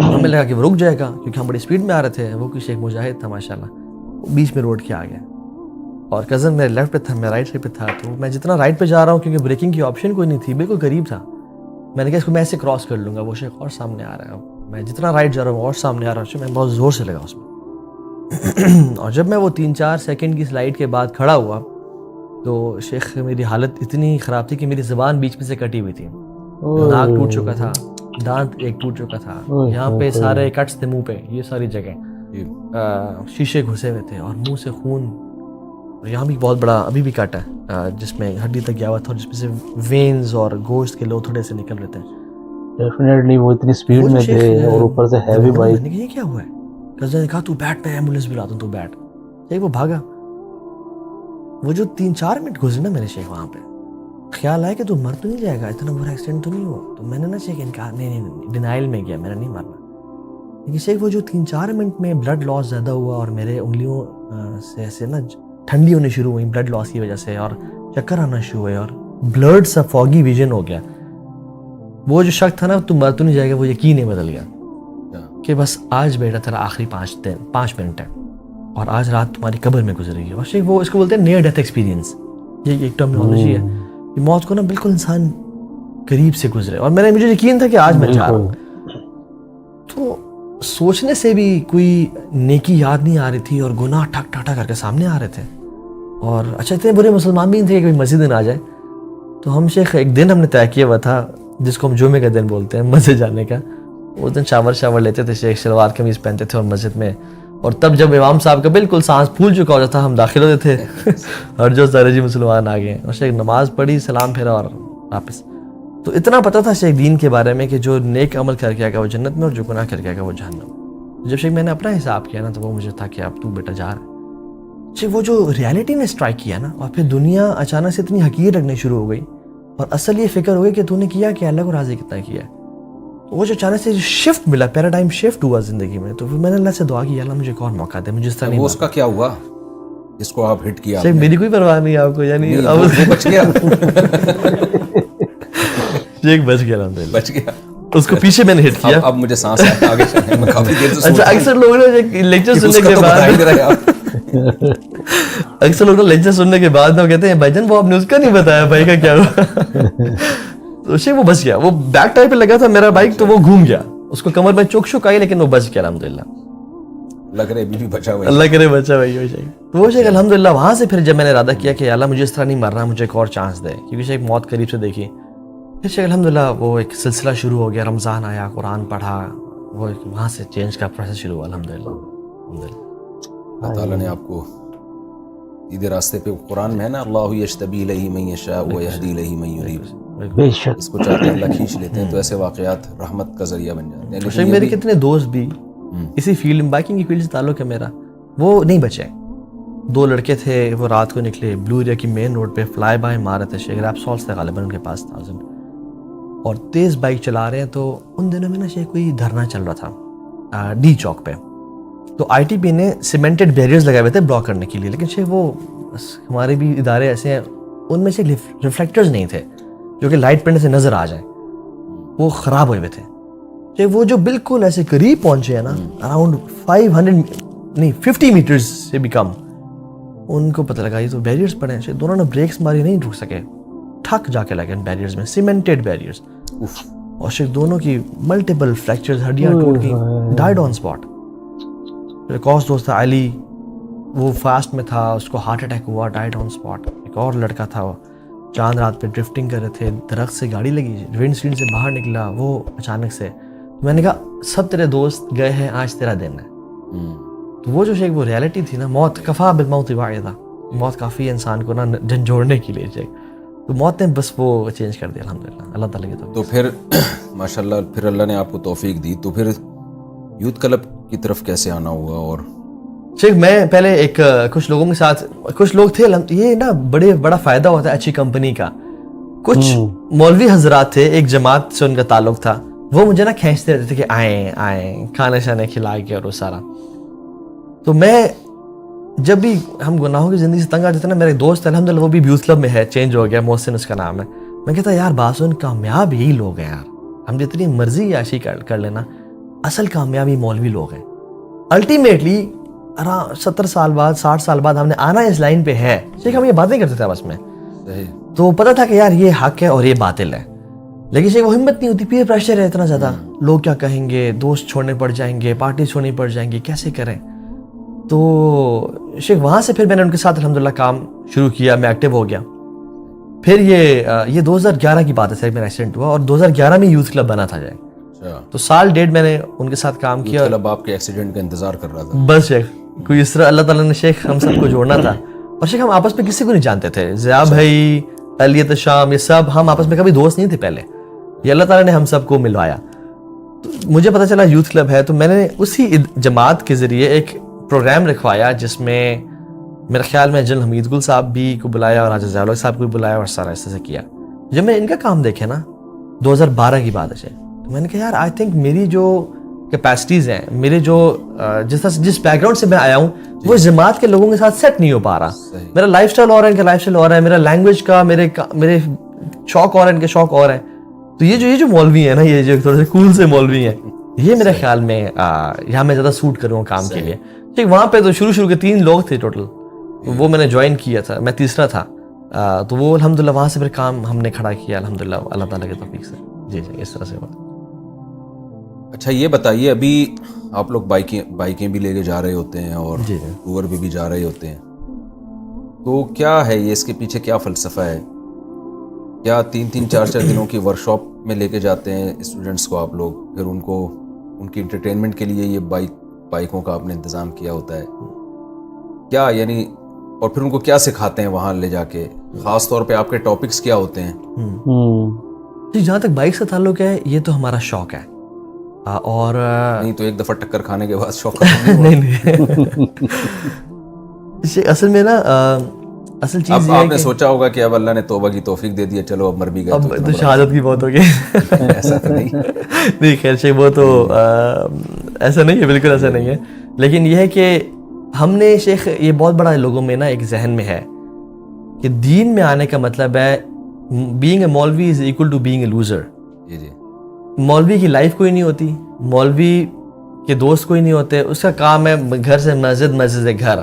ہمیں لگا کہ وہ رک جائے گا کیونکہ ہم بڑی اسپیڈ میں آ رہے تھے. وہ کچھ ایک مجاہد تھا ماشاءاللہ, وہ بیچ میں روڈ کے آ گیا, اور کزن میرے لیفٹ پہ تھا, میں رائٹ سائڈ پہ تھا. تو میں جتنا رائٹ پہ جا رہا ہوں کیونکہ بریکنگ کی آپشن کوئی نہیں تھی, بالکل قریب تھا, میں نے کہا اس کو میں ایسے کراس کر لوں گا. وہ شیخ اور سامنے آ رہا ہے, میں جتنا رائٹ جا رہا ہوں اور سامنے آ رہا ہوں, میں بہت زور سے لگا اس میں. اور جب میں وہ 3-4 سیکنڈ کی سلائڈ کے بعد کھڑا ہوا تو شیخ میری حالت اتنی خراب تھی کہ میری زبان بیچ میں سے کٹی ہوئی تھی, ناک ٹوٹ چکا تھا, دانت ایک ٹوٹ چکا تھا, یہاں پہ سارے کٹس تھے منہ پہ, یہ ساری جگہ شیشے گھسے ہوئے تھے, اور منہ سے خون, اور یہاں بھی بہت بڑا ابھی بھی کٹ ہے جس میں ہڈی تک گیا ہوا تھا, اور جس میں سے وینز اور گوشت کے لو تھوڑے سے نکل رہے تھے. ڈیفینیٹلی وہ اتنی سپیڈ میں تھے اور اوپر سے ہیوی بائک. میں نے کہا یہ کیا ہوا ہے, کزن نے کہا تو بیٹھ, میں ایمبولینس بلاتا ہوں, تو بیٹھ. شیخ وہ بھاگا. وہ جو 3-4 منٹ گزرے نا میرے شیخ وہاں پہ, خیال آیا کہ تو مر تو نہیں جائے گا, اتنا برا ایکسیڈنٹ تو نہیں ہوا. تو میں نے نا شیخ انکار, نہیں ڈینائل میں گیا, میں نے نہیں مرنا. لیکن شیخ وہ جو 3-4 منٹ میں بلڈ لاس زیادہ ہوا, اور میرے انگلیوں سے ایسے نا ٹھنڈی ہونی شروع ہوئی بلڈ لاس کی وجہ سے, اور چکر آنا شروع ہوئے, اور بلڈ سا فوگی ویژن ہو گیا. وہ جو شک تھا نا تو مر تو نہیں جائے گا, وہ یقین ہی بدل گیا کہ بس آج بیٹا تیرا آخری 5 منٹ ہے, اور آج رات تمہاری قبر میں گزرے گی. اور شیخ وہ اس کو بولتے ہیں نیئر ڈیتھ ایکسپیرینس, یہ ایک ٹرمینالوجی ہے کہ موت کو نا بالکل انسان قریب سے گزرے, اور مجھے یقین تھا کہ آج میں جا رہا ہوں. تو سوچنے سے بھی کوئی نیکی یاد نہیں آ رہی تھی, اور گناہ ٹھک ٹھک ٹھک کر کے سامنے آ رہے تھے. اور اچھا اتنے برے مسلمان بھی نہیں تھے کہ کوئی مسجد نہ آ جائے. تو ہم شیخ ایک دن ہم نے طے کیا ہوا تھا جس کو ہم جمعے کا دن بولتے ہیں, مسجد جانے کا. اس دن شاور لیتے تھے شیخ, شلوار قمیض پہنتے تھے اور مسجد میں, اور تب جب امام صاحب کا بالکل سانس پھول چکا ہوتا تھا ہم داخل ہوتے تھے اور جو سارے جی مسلمان آ گئے, اور شیخ نماز پڑھی, سلام پھیرا اور واپس. تو اتنا پتہ تھا شیخ دین کے بارے میں کہ جو نیک عمل کر کے آئے گا وہ جنت میں, اور جو گناہ کر کے آئے گا وہ جہنم. جب شیخ میں نے اپنا حساب کیا نا تو وہ مجھے تھا کہ اب تو بیٹا جا رہا ہے. شیخ وہ جو ریالٹی نے اسٹرائک کیا نا, اور پھر دنیا اچانک سے اتنی حقیر لگنے شروع ہو گئی, اور اصل یہ فکر ہو گئی کہ تو نے کیا کہ اللہ کو راضی کتنا کیا ہے. تو وہ جو اچانک سے شفٹ ملا, پیراڈائم شفٹ ہوا زندگی میں, تو پھر میں نے اللہ سے دعا کی, اللہ مجھے ایک اور موقع دے, مجھے اس طرح نہیں. وہ اس کا کیا ہوا جس کو آپ ہٹ کیا؟ شیخ میری کوئی پرواہ نہیں آپ کو, یعنی بچ گیا شیخ بچ گیا, الحمدللہ بچ گیا. اس کو پیچھے میں نے ہٹ کیا. اب مجھے سانس آیا, آگے چلیں, میں کافی دیر سے اچھا اکثر لوگ نے لیکچر سننے کے بعد لیکچر سننے کے بعد نا کہتے ہیں بھائی جان وہ آپ نے اس کا نہیں بتایا بھائی کا کیا ہوا. تو شیخ وہ بچ گیا, وہ بیک ٹائر پہ لگا تھا میرا بائک, تو وہ گھوم گیا, اس کو کمر میں چوک شک آئی, لیکن وہ بچ گیا الحمدللہ. لگ رہے ابھی بھی بچا ہوا, اللہ کرے بچا بھائی ہو شیخ. تو وہ شیخ الحمدللہ وہاں سے پھر جب میں نے ارادہ کیا کہ اللہ مجھے اس طرح نہیں مرنا, مجھے ایک اور چانس دے, کیونکہ شیخ موت قریب سے دیکھی. پھر شیخ الحمدللہ وہ ایک سلسلہ شروع ہو گیا, رمضان آیا, قرآن پڑھا, وہ وہاں سے چینج کا پروسیس شروع ہوا الحمدللہ. اللہ تعالیٰ نے آپ کو سیدھے راستے پہ, قرآن میں ہے نا اللہ یجتبی الیہ من یشاء ویہدی الیہ من یریب, بے شک اس کو چاہتے ہیں اللہ کھینچ لیتے ہیں, تو ایسے واقعات رحمت کا ذریعہ بن جاتے ہیں. شیخ میرے کتنے دوست بھی اسی فیلڈ میں, بائکنگ کی فیلڈ سے تعلق ہے میرا, وہ نہیں بچے. 2 لڑکے تھے, وہ رات کو نکلے, بلو ایریا کی مین روڈ پہ فلائی بائی مار رہے تھے. شیخ ریپسولس تھے غالباً ان کے پاس 1000, اور تیز بائک چلا رہے ہیں. تو ان دنوں میں نا شیخ کوئی دھرنا چل رہا تھا ڈی چوک پہ, تو آئی ٹی پی نے سیمنٹڈ بیریئرز لگائے ہوئے تھے بلاک کرنے کے لیے, لیکن شیخ وہ ہمارے بھی ادارے ایسے ہیں, ان میں سے ریفلیکٹرز نہیں تھے جو کہ لائٹ پڑنے سے نظر آ جائیں, وہ خراب ہوئے ہوئے تھے. شیخ وہ جو بالکل ایسے قریب پہنچے ہیں نا, اراؤنڈ 50 میٹرز سے بھی کم, ان کو پتہ لگا یہ تو بیریئرز پڑے ہیں. شیخ دونوں نے بریکس ماری, نہیں رک سکے, ٹھک جا کے لگے ان بیریئرز میں, سیمنٹڈ بیریئرز. اور شیخ دونوں کی ملٹیپل فریکچرز, ہڈیاں ٹوٹ گئی, ڈائیڈ آن اسپاٹ. ایک اور دوست تھا علی, وہ فاسٹ میں تھا, اس کو ہارٹ اٹیک ہوا, ڈائیڈ آن اسپاٹ. ایک اور لڑکا تھا, وہ چاند رات پہ ڈرفٹنگ کر رہے تھے, درخت سے گاڑی لگی, ونڈ اسکرین سے باہر نکلا, وہ اچانک سے. میں نے کہا سب تیرے دوست گئے ہیں, آج تیرا دن ہے. تو وہ جو شیخ وہ ریالٹی تھی نا, موت کفا بالموت واعظہ, موت کافی انسان کو نا جھنجھوڑنے کے لیے شیخ. تو موت نے بس وہ چینج کر دیا الحمدللہ, اللہ تعالیٰ کی توفیق. تو پھر ماشاءاللہ پھر اللہ نے آپ کو توفیق دی, تو پھر یوتھ کلب کی طرف کیسے آنا ہوا؟ اور شیخ میں پہلے ایک کچھ لوگوں کے ساتھ, کچھ لوگ تھے, یہ نا بڑا فائدہ ہوتا ہے اچھی کمپنی کا. کچھ مولوی حضرات تھے, ایک جماعت سے ان کا تعلق تھا, وہ مجھے نا کھینچتے رہتے تھے کہ آئیں کھانے شانے کھلا کے اور وہ سارا. تو میں جب بھی ہم گناہوں کی زندگی سے تنگ آ جاتے نا, میرے دوست الحمدللہ وہ بھی بیوس کلب میں ہے, چینج ہو گیا, محسن اس کا نام ہے. میں کہتا یار باسن کامیاب یہی لوگ ہیں یار, ہم جتنی مرضی عیاشی کر لینا, اصل کامیابی مولوی لوگ ہیں. الٹیمیٹلی 70 سال بعد 60 سال بعد ہم نے آنا اس لائن پہ ہے. شیخ ہم یہ باتیں کرتے تھے آپس میں, تو پتہ تھا کہ یار یہ حق ہے اور یہ باطل ہے, لیکن شیخ وہ ہمت نہیں ہوتی, پیئر پریشر ہے اتنا زیادہ, لوگ کیا کہیں گے, دوست چھوڑنے پڑ جائیں گے, پارٹی چھوڑنی پڑ جائیں گی, کیسے کریں. تو شیخ وہاں سے پھر میں نے ان کے ساتھ الحمدللہ کام شروع کیا, میں ایکٹیو ہو گیا. پھر یہ 2011 کی بات ہے سر, میرا ایکسیڈنٹ ہوا اور 2011 میں یوتھ کلب بنا تھا جائے. تو سال ڈیڑھ میں نے ان کے ساتھ کام کیا. کلب آپ کے ایکسیڈنٹ کا انتظار کر رہا تھا بس شیخ, کوئی اس طرح اللہ تعالیٰ نے شیخ ہم سب کو جوڑنا تھا. اور شیخ ہم آپس میں کسی کو نہیں جانتے تھے, ضیاء بھائی, علیت شام, یہ سب ہم آپس میں کبھی دوست نہیں تھے پہلے. یہ اللہ تعالیٰ نے ہم سب کو ملوایا. مجھے پتہ چلا یوتھ کلب ہے, تو میں نے اسی جماعت کے ذریعے ایک پروگرام رکھوایا جس میں میرے خیال میں جنرل حمید گل صاحب بھی کو بلایا اور راجہ ضیاء صاحب کو بھی بلایا اور سارا اس طرح سے کیا. جب میں ان کا کام دیکھے نا 2012 کی بات ہے, تو میں نے کہا یار آئی تھنک میری جو کیپیسٹیز ہیں, میرے جو جس بیک گراؤنڈ سے میں آیا ہوں وہ جماعت کے لوگوں کے ساتھ سیٹ نہیں ہو پا رہا. میرا لائف اسٹائل اور ہے, ان کا لائف اسٹائل اور ہے, میرا لینگویج کا میرے شوق اور ہے, ان کے شوق اور ہیں. تو یہ جو مولوی ہیں نا, یہ جو تھوڑے سے کول سے مولوی ہیں, یہ میرے خیال میں یہاں میں زیادہ سوٹ کروں کام کے لیے. ٹھیک, وہاں پہ تو شروع کے 3 لوگ تھے ٹوٹل, وہ میں نے جوائن کیا تھا, میں تیسرا تھا. تو وہ الحمدللہ وہاں سے پھر کام ہم نے کھڑا کیا الحمدللہ اللہ تعالیٰ کے توفیق سے. جی اس طرح سے ہوا. اچھا یہ بتائیے, ابھی آپ لوگ بائکیں بھی لے کے جا رہے ہوتے ہیں اور ٹور بھی جا رہے ہوتے ہیں, تو کیا ہے یہ, اس کے پیچھے کیا فلسفہ ہے؟ کیا 3-3 4-4 دنوں کی ورکشاپ میں لے کے جاتے ہیں اسٹوڈنٹس کو آپ لوگ, پھر ان کی انٹرٹینمنٹ کے لیے یہ بائکوں کا آپ نے انتظام کیا ہوتا ہے کیا, یعنی اور پھر ان کو کیا سکھاتے ہیں وہاں لے جا کے, خاص طور پہ آپ کے ٹاپکس کیا ہوتے ہیں؟ جہاں تک بائک سے تعلق ہے, یہ تو ہمارا شوق ہے. اور نہیں تو ایک دفعہ ٹکر کھانے کے بعد شوق نہیں اصل میں نا اصل چیز آپ نے سوچا ہوگا کہ اب اللہ نے توبہ کی توفیق دے دی ہے, چلو اب مر بھی گئے, اب تو شہادت کی بہت ہو گئی. ایسا تو نہیں خیر شیخ, وہ تو ایسا نہیں ہے, بالکل ایسا نہیں ہے. لیکن یہ ہے کہ ہم نے شیخ یہ بہت بڑا لوگوں میں نا ایک ذہن میں ہے کہ دین میں آنے کا مطلب ہے being a maulvi is equal to being a loser. جی مولوی کی لائف کوئی نہیں ہوتی, مولوی کے دوست کوئی نہیں ہوتے, اس کا کام ہے گھر سے مسجد, مسجد سے گھر,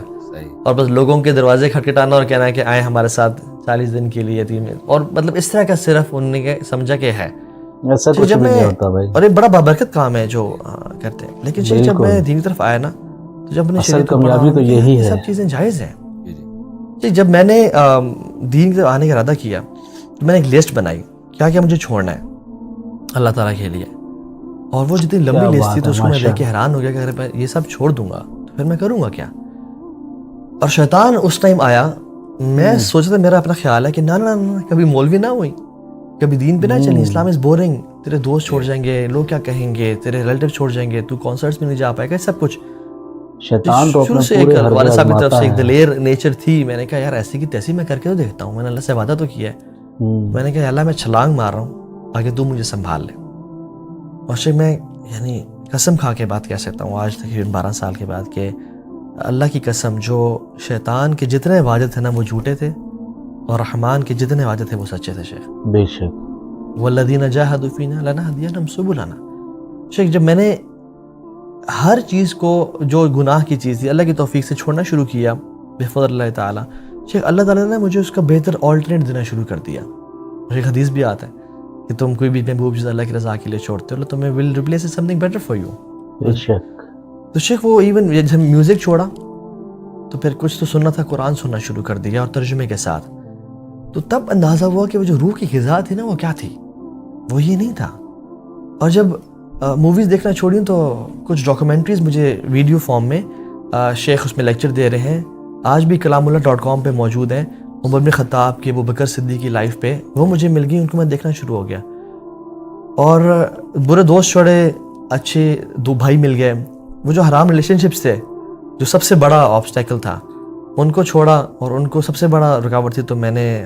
اور بس لوگوں کے دروازے کھٹکھٹانا اور کہنا ہے کہ آئیں ہمارے ساتھ 40 دن کے لیے 3 میں, اور مطلب اس طرح کا صرف انہوں نے سمجھا کہ ہے ایسا کچھ بھی نہیں ہوتا بھائی, اور یہ بڑا بابرکت کام ہے جو کرتے ہیں. لیکن شیخ جب میں دین کی طرف آیا نا, تو جب اصل کامیابی تو یہی ہے, سب چیزیں جائز ہیں. جب میں نے دین کی طرف آنے کا ارادہ کیا تو میں نے ایک لسٹ بنائی کیا کیا مجھے چھوڑنا ہے اللہ تعالیٰ کے لیے, اور وہ جتنی لمبی لسٹ تھی تو اس کو میں دیکھ کے حیران ہو گیا کہ اگر میں یہ سب چھوڑ دوں گا تو پھر میں کروں گا کیا. اور شیطان اس ٹائم آیا, میں سوچا تھا, میرا اپنا خیال ہے کہ نہ کبھی مولوی نہ ہوئی, کبھی دین پہ نہ چلی, اسلام از بورنگ, تیرے دوست چھوڑ جائیں گے, لوگ کیا کہیں گے, تیرے ریلیٹیو چھوڑ جائیں گے, تو کانسرٹس میں نہیں جا پائے گا, سب کچھ. شیطان تو شروع سے ایک والد صاحب کی طرف سے ایک دلیر نیچر تھی. میں نے کہا یار ایسی کی تیسی میں کر کے تو دیکھتا ہوں, میں نے اللہ سے وعدہ تو کیا ہے. میں نے کہا اللہ میں چھلانگ مار رہا ہوں آگے تو مجھے سنبھال لے. اور شیخ میں یعنی قسم کھا کے بات کہہ سکتا ہوں آج تقریباً 12 سال کے بعد کہ اللہ کی قسم, جو شیطان کے جتنے وعدے تھے نا وہ جھوٹے تھے, اور رحمان کے جتنے وعدے تھے وہ سچے تھے. شیخ بے شک, والذین جاہدوا فینا لنہدینہم سبلنا. شیخ جب میں نے ہر چیز کو جو گناہ کی چیز تھی اللہ کی توفیق سے چھوڑنا شروع کیا بفضل اللہ تعالیٰ, شیخ اللہ تعالیٰ نے مجھے اس کا بہتر آلٹرنیٹ دینا شروع کر دیا. اور ایک حدیث بھی آتا ہے کہ تم کوئی بھی محبوب چیز اللہ کی رضا کے لیے چھوڑتے ہو, تمہیں will replace some thing better for you. بے شک. تو شیخ وہ ایون جب میوزک چھوڑا تو پھر کچھ تو سننا تھا, قرآن سننا شروع کر دیا اور ترجمے کے ساتھ. تو تب اندازہ ہوا کہ وہ جو روح کی غذا تھی نا وہ کیا تھی, وہ یہ نہیں تھا. اور جب موویز دیکھنا چھوڑی تو کچھ ڈاکومنٹریز مجھے ویڈیو فارم میں شیخ اس میں لیکچر دے رہے ہیں, آج بھی kalamullah.com پہ موجود ہیں, عمر بن خطاب کے, ابو بکر صدیق کی لائف پہ, وہ مجھے مل گئی, ان کو میں دیکھنا شروع ہو گیا. اور برے دوست چھوڑے, اچھے 2 بھائی مل گئے. وہ جو حرام ریلیشن شپس تھے جو سب سے بڑا آبسٹیکل تھا ان کو چھوڑا, اور ان کو سب سے بڑا رکاوٹ تھی. تو میں نے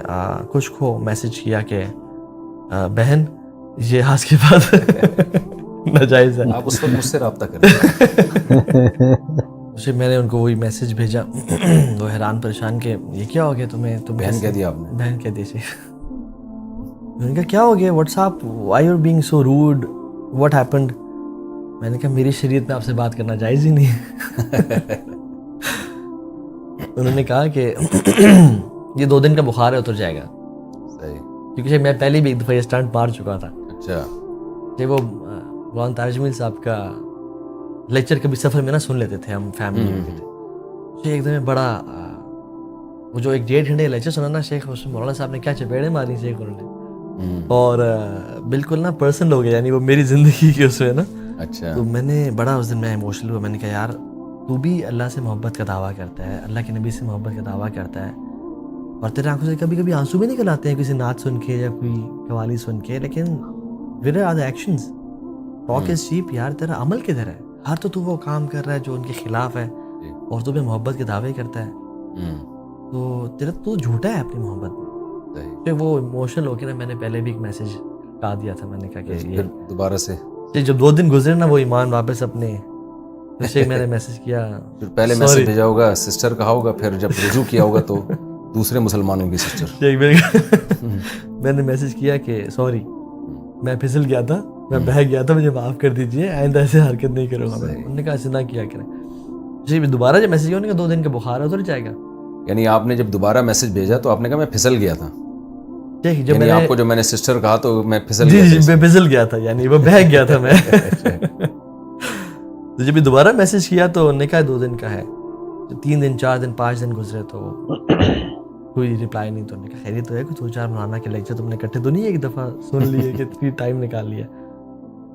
کچھ کو میسج کیا کہ بہن یہ آج کے بعد ناجائز ہے, آپ اس وقت مجھ سے رابطہ کریں. میں نے ان کو وہی میسج بھیجا, وہ حیران پریشان کہ یہ کیا ہو گیا تمہیں, تو بہن کہہ دیا آپ نے؟ بہن کہہ دی. میں نے کہا کیا ہو گیا, what's up, why you are being so rude, what happened. میں نے کہا میری شریعت میں آپ سے بات کرنا جائز ہی نہیں ہے. انہوں نے کہا کہ یہ 2 دن کا بخار ہے, اتر جائے گا. صحیح. کیونکہ میں پہلے بھی ایک دفعہ یہ اسٹنٹ مار چکا تھا. اچھا. کہ وہ مولانا طارق جمیل صاحب کا لیکچر کبھی سفر میں نہ سن لیتے تھے ہم فیملی میں. ایک دم بڑا وہ جو 1-1.5 گھنٹے لیکچر سنا نا شیخ, اس میں مولانا صاحب نے کیا چپیڑے ماری شیخ انہوں نے, اور بالکل نا پرسنل ہو گیا, یعنی وہ میری زندگی کی اس میں نا. اچھا. تو میں نے بڑا اس دن میں ایموشنل ہوا. میں نے کہا یار تو بھی اللہ سے محبت کا دعویٰ کرتا ہے, اللہ کے نبی سے محبت کا دعویٰ کرتا ہے, اور تیرے آنکھوں سے کبھی کبھی آنسو بھی نکل آتے ہیں کسی نعت سن کے یا کوئی قوالی سن کے, لیکن where are the actions? Talk is cheap یار, تیرا عمل کدھر ہے؟ ہر تو وہ کام کر رہا ہے جو ان کے خلاف ہے, اور تو بھی محبت کے دعوے کرتا ہے, تو تیرا تو جھوٹا ہے اپنی محبت میں. پھر وہ ایموشنل ہو کے نا میں نے پہلے بھی ایک میسیج ڈال دیا تھا. میں نے کہا کہ یہ دوبارہ سے جب 2 دن گزرے نا وہ ایمان واپس اپنے, اسے میں نے میسیج کیا, پھر پہلے میسیج بھیجا ہوگا سسٹر کہا ہوگا, پھر جب رجوع کیا ہوگا تو دوسرے مسلمانوں کی سسٹر. میں نے میسیج کیا کہ سوری میں پھسل گیا تھا, میں بہہ گیا تھا, مجھے معاف کر دیجیے, آئندہ ایسے حرکت نہیں کروں گا. انہوں نے کہا ایسے نہ کیا کریں. جی دوبارہ جب میسیج کیا, انہوں نے کہا 2 دن کا بخار ہے, اتر جائے گا. یعنی آپ نے جب دوبارہ میسیج بھیجا تو آپ نے کہا میں پھسل گیا تھا, یعنی آپ کو جو میں نے سسٹر کہا تو میں پھسل گیا. جی میں پھسل گیا تھا, یعنی وہ بہہ گیا تھا میں. تو جب دوبارہ میسیج کیا تو انہوں نے کہا 2 دن کا ہے. 3 دن 4 دن 5 دن گزرے تو کوئی ریپلائی نہیں. تو انہوں نے کہا خیریت تو ہے, کوئی 2-4 مولانا کے لیکچر تم نے اکٹھے تو نہیں ایک دفعہ سن لیے کہ اتنی ٹائم نکال لیا؟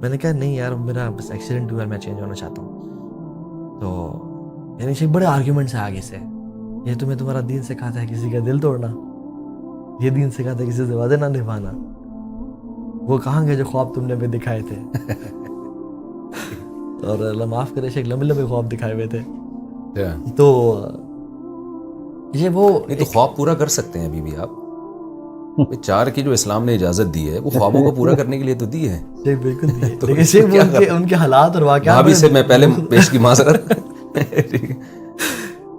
میں نے کہا نہیں یار میرا بس ایکسیڈنٹ ہوا, میں چینج ہونا چاہتا ہوں. تو یعنی شیخ بڑے آرگیومنٹس ہیں آگے سے, یہ تمہیں تمہارا دین سکھاتا ہے کسی کا دل توڑنا, یہ دین سکھاتا ہے کسی سے وعدے نہ نبھانا. وہ کہاں گئے جو خواب تم نے بھی دکھائے تھے؟ اور اللہ معاف کرے شیخ لمبے لمبے خواب دکھائے ہوئے تھے. تو یہ وہ تو خواب پورا کر سکتے ہیں ابھی بھی آپ. 4 کی جو اسلام نے اجازت دی ہے وہ خوابوں کو پورا کرنے کے لیے تو دی ہے. بالکل لیکن صرف ان کے حالات اور واقعات ابھی سے میں پہلے پیش کی معذرت.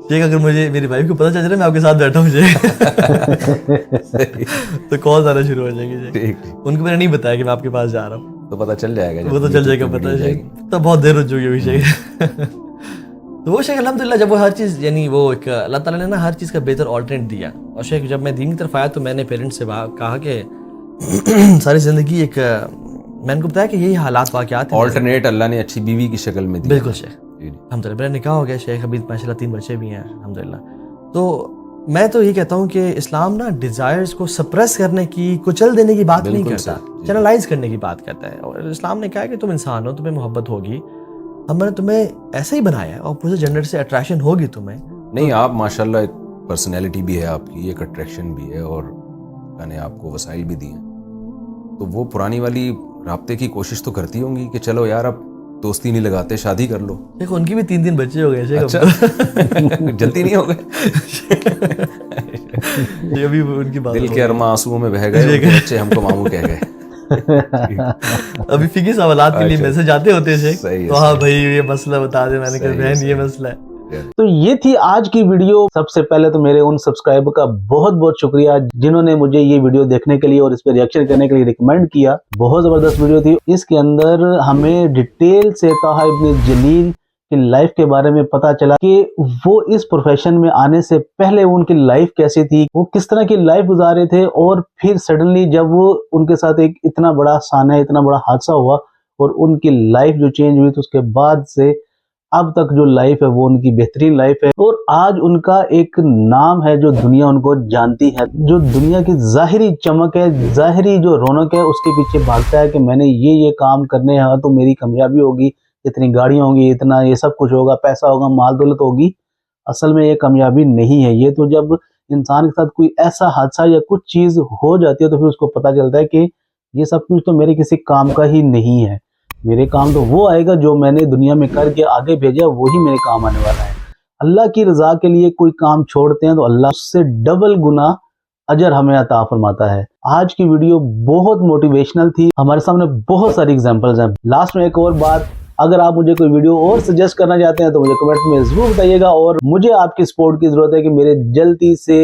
ٹھیک, اگر مجھے میری وائف کو پتہ چل جائے میں آپ کے ساتھ بیٹھا ہوں تو کال آنا شروع ہو جائے گی. ان کو میں نے نہیں بتایا کہ میں آپ کے پاس جا رہا ہوں, تو پتہ چل جائے گا, وہ تو چل جائے گا پتہ, تو بہت دیر ہو چکی ہے شیخ. تو وہ شیخ الحمدللہ جب وہ ہر چیز یعنی وہ ایک اللہ تعالیٰ نے نا ہر چیز کا بہتر آلٹرنیٹ دیا. اور شیخ جب میں دین کی طرف آیا تو میں نے پیرنٹس سے کہا کہ ساری زندگی ایک میں نے کو بتایا کہ یہی حالات واقعات ہیں, آلٹرنیٹ اللہ نے اچھی بیوی کی شکل میں دی. بالکل شیخ الحمدللہ, میرا نکاح ہو گیا شیخ, ابھی ماشاء اللہ 3 بچے بھی ہیں الحمدللہ. تو میں تو یہ کہتا ہوں کہ اسلام نا ڈیزائرز کو سپریس کرنے کی, کچل دینے کی بات نہیں کرتا, چینلائز کرنے کی بات کرتا ہے. اور اسلام نے کہا کہ تم انسان ہو, تمہیں محبت ہوگی, ہم نے تمہیں ایسے ہی بنایا ہے, اپوزٹ جینڈر سے اٹریکشن ہوگی تمہیں. نہیں آپ ماشاءاللہ ایک پرسنالٹی بھی ہے آپ کی, ایک اٹریکشن بھی ہے, اور اللہ نے آپ کو وسائل بھی دیے ہیں. تو وہ پرانی والی رابطے کی کوشش تو کرتی ہوں گی کہ چلو یار اب دوستی نہیں لگاتے, شادی کر لو. دیکھو ان کی بھی 3 بچے ہو گئے. اچھا جلدی نہیں ہو گئے؟ ابھی ان کی بات دل کے ارماں آنسوؤں میں بہہ گئے, بچے ہم کو ماموں کہہ گئے. ابھی فقی سوالات کے لیے میسج آتے ہوتے ہیں تو ہاں بھائی یہ مسئلہ بتا دے. میں نے کہا بہن یہ مسئلہ ہے. تو یہ تھی آج کی ویڈیو. سب سے پہلے تو میرے ان سبسکرائبر کا بہت بہت شکریہ جنہوں نے مجھے یہ ویڈیو دیکھنے کے لیے اور اس پہ ریئیکشن کرنے کے لیے ریکمینڈ کیا. بہت زبردست ویڈیو تھی. اس کے اندر ہمیں ڈیٹیل سے طه ابن جلیل کی لائف کے بارے میں پتا چلا کہ وہ اس پروفیشن میں آنے سے پہلے ان کی لائف کیسی تھی, وہ کس طرح کی لائف گزارے تھے, اور پھر سڈنلی جب وہ ان کے ساتھ ایک اتنا بڑا سانحہ, اتنا بڑا حادثہ ہوا اور ان کی لائف جو چینج ہوئی, تو اس کے بعد سے اب تک جو لائف ہے وہ ان کی بہترین لائف ہے. اور آج ان کا ایک نام ہے جو دنیا ان کو جانتی ہے, جو دنیا کی ظاہری چمک ہے, ظاہری جو رونق ہے اس کے پیچھے بھاگتا ہے کہ میں نے یہ کام کرنے ہیں تو میری کامیابی ہوگی, اتنی گاڑیاں ہوں گی, اتنا یہ سب کچھ ہوگا, پیسہ ہوگا, مال دولت ہوگی. اصل میں یہ کامیابی نہیں ہے. یہ تو جب انسان کے ساتھ کوئی ایسا حادثہ یا کچھ چیز ہو جاتی ہے تو پھر اس کو پتہ چلتا ہے کہ یہ سب کچھ تو میرے کسی کام کا ہی نہیں ہے. میرے کام تو وہ آئے گا جو میں نے دنیا میں کر کے آگے بھیجا, وہی میرے کام آنے والا ہے. اللہ کی رضا کے لیے کوئی کام چھوڑتے ہیں تو اللہ اس سے ڈبل گنا اجر ہمیں عطا فرماتا ہے. آج کی ویڈیو بہت موٹیویشنل تھی. ہمارے سامنے بہت ساری ایگزامپلز ہیں. لاسٹ میں ایک اور بات, اگر آپ مجھے کوئی ویڈیو اور سجیسٹ کرنا چاہتے ہیں تو مجھے کمنٹ میں ضرور بتائیے گا, اور مجھے آپ کی سپورٹ کی ضرورت ہے کہ میرے جلدی سے